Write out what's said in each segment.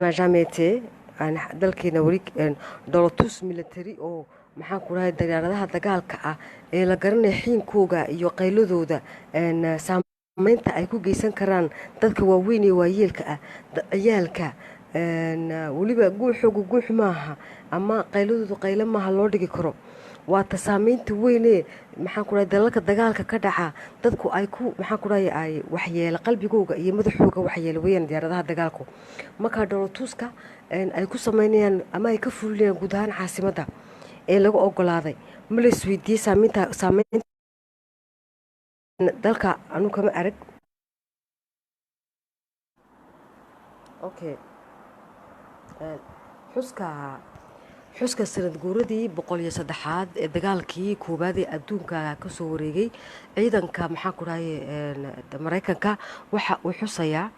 n'a jamais été dalkeena weli dolotus military oo maxaan ku dhahay diyaaradaha dagaalka ah ee la garanaya xiinkooga iyo qayladooda saamaynta ay ku geysan karaan dadka waaweyn ee waayeelka ah ciyaalka weliba guuxooga guux maaha ama qayladoodu qaylo maaha loo dhigi karo waa ta saamaynta weynee maxaan ku dhahay dalalka dagaalka ka dhaca dadku ay ku maxaan ku dhahay ay waxyeelo qalbigooga iyo madaxooga waxyeelo weeyaan diyaaradaha dagaalku markaa dolotuska ay ku samaynayaan ama ay ka fulinayaan guud ahaan caasimadda ee lagu ogolaaday ma la isweydiiyey saamaynta dalka anu kama arag okay xuska sanad guuradii 103aad ee dagaalkii koowaad ee adduunka ka soo wareegay ciidanka maxaa ku dhahay Mareykanka waxa uu xusayaa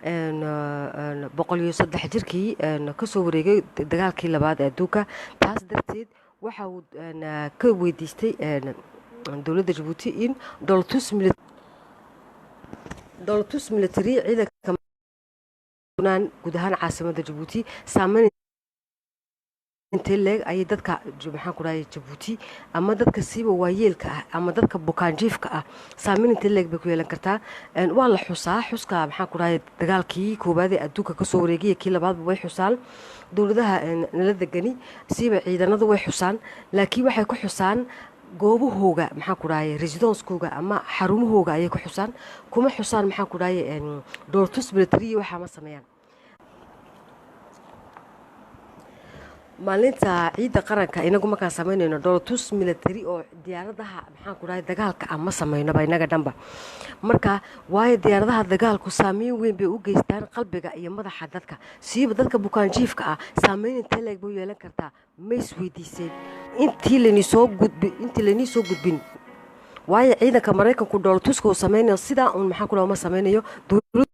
103 jirkii ka soo wareegay dagaalkii labaad ee adduunka taas darteed waxa uu ka weydiistay dowladda Djibouti in dolotus military ciidanka guud ahaan caasimadda Djibouti saamayn intee leeg ayay dadka maxaan ku dhahay Djibouti ama dadka siiba waayeelka ah ama dadka bukaanjiifka ah saamayn intee leeg bay ku yeelan kartaa waa la xuska maxaan ku dhahay dagaalkii koowaad ee adduunka ka soo wareegay kii labaadba way xusaan dowladaha nala degani siiba ciidanadu way xusaan laakiin waxay ku xusaan goobahooga maxaan ku dhahay residenskooga ama xarumahooga ayay ku xusaan kuma xusaan maxaan ku dhahay dolotus military waxa ma sameeyaan maalinta ciidda qaranka inagu markaan samaynayno dolotus military oo diyaaradaha maxaan ku dhahay dagaalka ah ma samaynaba inaga dhanba marka waayo diyaaradaha dagaalku saameyn weyn bay u geystaan qalbiga iyo madaxa dadka siiba dadka bukaanjiifka ah saameyn intee leeg bay yeelan kartaa ma isweydiiseen intii laynii soo gudbin waayo ciidanka Mareykanku dolotuska uu samaynayo sidaa uun maxaan ku dhahay ma samaynayo dowladda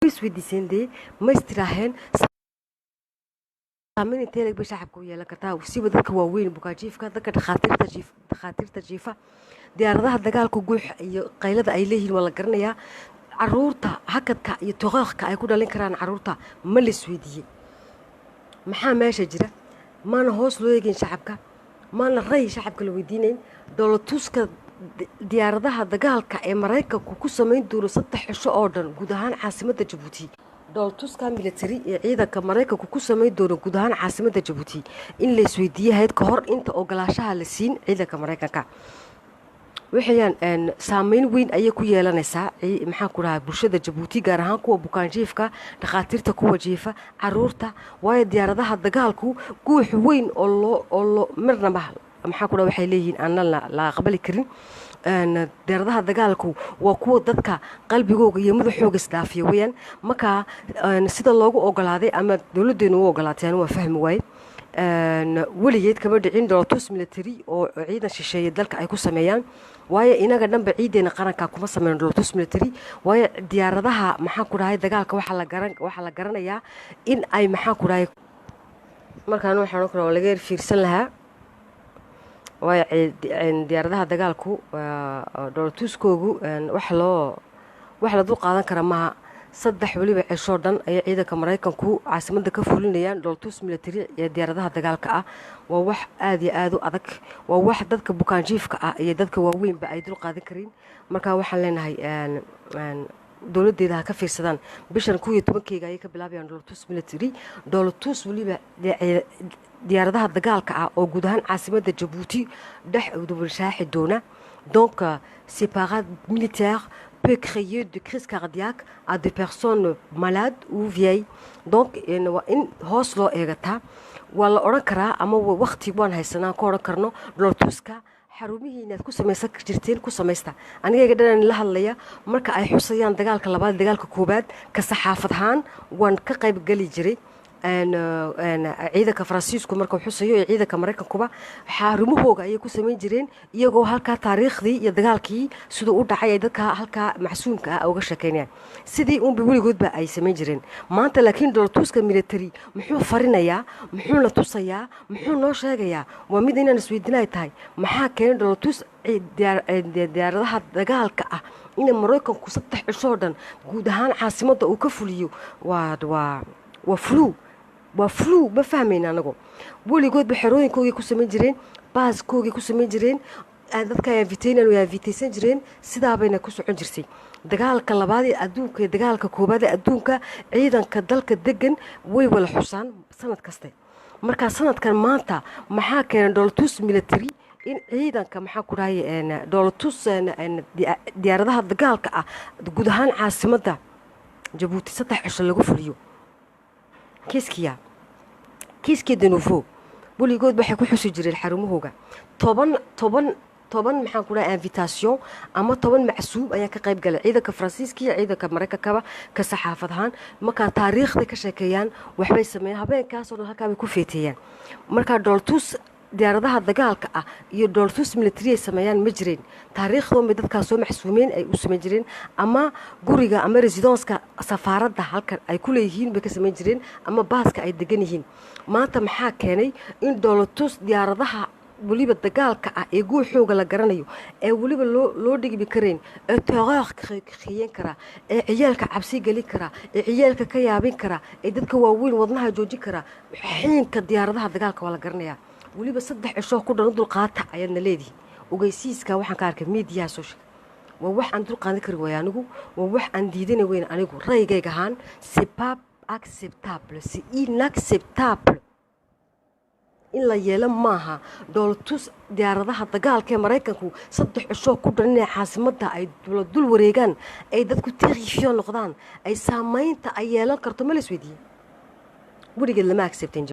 isweydiiseen dee ma istiraaheen saamayn intee leeg bay shacabka u yeelan kartaa siiba dadka waaweyn bukaanjiifka dadka dhakhaatiirta jiifa diyaaradaha dagaalka guux iyo qaylada ay leeyihiin waa la garanayaa caruurta hakadka iyo toqoqka ay ku dhalin karaan caruurta ma la isweydiiyey maxaa meesha jira maana hoos loo eegayn shacabka maana ray shacabka la weydiinayn dolotuska diyaaradaha dagaalka ee Mareykanku ku samayn doono 3 cisho oo dhan guud ahaan caasimadda Djibouti dolotuska military ee ciidanka Mareykanku ku samayn doono guud ahaan caasimadda Djibouti in la isweydiiyay ka hor inta ogolaashaha la siin ciidanka Mareykanka waxayaan saameyn weyn ayay ku yeelanaysaa maxaan ku dhahay bulshada Djibouti gaar ahaan kuwa bukaanjiifka dhakhaatiirta kuwa jiifa caruurta waayo diyaaradaha dagaalku guux weyn oo marnaba maxaan ku dhahay waxay leeyihiin aan la aqbali karin diyaaradaha dagaalku waa kuwa dadka qalbigooga iyo madaxooga isdhaafiya weeyaan marka sida loogu ogolaaday ama dowladdeenu u ogolaatay waa fahmi waaye weligeed kama dhicin dolotus military oo ciidan shisheeye dalka ay ku sameeyaan waayo inaga dhanba ciideena qaranka kuma sameeyaan dolotus military waayo diyaaradaha maxaan ku dhahay dagaalka waxa la garanayaa in ay maxaan ku dhahay markaan waxaan oo laga fiirsan lahaa waayo diyaaradaha dagaalku dolotuskoogu wax la dul qaadan kara maaha 3 waliba cisho dhan ay ciidanka Mareykanku caasimadda ka fulinayaan dolotus military ee diyaaradaha dagaalka ah waa wax aad iyo aad u adag waa wax dadka bukaanjiifka ah iyo dadka waaweynba ay dul qaadan karin marka waxaan leenahay dowladeeda ka fiirsadaan bishan 12 ayay ka bilaabayaan dolotus military dolotus waliba diyaaradaha dagaalka ah oo guud ahaan caasimadda Djibouti dhex u dubulshaaxi doona donc ces parades militaires peut créer de crise cardiaque à des personnes malades ou vieilles donc in hoos loo eegata waa la oran karaa ama waqti waan haysanaa ku oran karno dolotuska xarumihiina ku samaysan jirteen ku samaysta aniga dhanaan la hadlaya marka ay xusayaan dagaalka labaad dagaalka koobaad ka saxaafad ahaan waan ka qayb gali jiray ciidanka Faransiisku markuu xusayo ee ciidanka Mareykankuba xarumahooga ayay ku samayn jireen iyagoo halka taariikhdii iyo dagaalkii sidoo u dhacay dadka halka maxsuunka ah uga sheekeynayaan sidii uun weligoodba ay samayn jireen maanta laakiin dolotuska military muxuu farinayaa muxuu la tusayaa muxuu noo sheegayaa waa mid inaan isweydiinay tahay maxaa keenay dolotus diyaaradaha dagaalka ah in Mareykanku 3 cisho dhan guud ahaan caasimadda uu ka fuliyo waa waa flu ma fahmayna anagu weligoodba xerooyinkoogii ku samayn jireen baaskoogii ku samayn jireen dadka invitaysan jireen sidaabayna ku socon jirtay dagaalka labaad ee adduunka iyo dagaalka koobaad ee adduunka ciidanka dalka degan way wala xusaan sanad kaste markaa sanadkan maanta maxaa keenay dhoolatus military in ciidanka maxaa ku dhahay dhoolatus diyaaradaha dagaalka ah guud ahaan caasimadda jabuuti 3 cisho lagu fuliyo kiiskii de nouveau weligood waxay ku xusi jireen xarumahooga toban maxaan ku dhahay invitation ama 10 macsuub ayaa ka qayb galay ciidanka faransiiska iyo ciidanka maraykankaba ka saxaafad ahaan markaa taariikhda ka sheekeeyaan waxbay sameeyeen habeenkaasoo dhan halkaa bay ku feeteeyaan markaa dhoolatus diyaaradaha dagaalka ah iyo dhoolatus military ay sameeyaan ma jireen taariikhdoon bay dadkaas soo maxsuumeen ay u samayn jireen ama guriga ama residenska safaaradda halkan ay ku leeyihiin bay ka samayn jireen ama baaska ay degan yihiin maanta maxaa keenay in dhoolatus diyaaradaha weliba dagaalka ah ee guuxooga la garanayo ee weliba loo dhigmi karayn ee tooqaaq khiyan kara ee ciyaalka cabsi gelin kara ee ciyaalka ka yaabin kara ee dadka waaweyn wadnaha joojin kara xiinka diyaaradaha dagaalka waa la garanayaa weliba 3 cisho ku dhan dulqaata ayaadna leedihi ogeysiiska waxaan ka arkay miidiyaha soo sheegay waa wax aan dulqaadan kari waaya anigu waa wax aan diidana weyn anigu raygayga ahaan c'est pas acceptable c'est inacceptable in la yeelo maaha dhoolatus diyaaradaha dagaalka ee maraykanku 3 cisho ku dhan inay caasimadda ay dul wareegaan ay dadku terrifiyo noqdaan ay saamaynta ay yeelan karto ma la isweydiiyey weligeed lama acceptin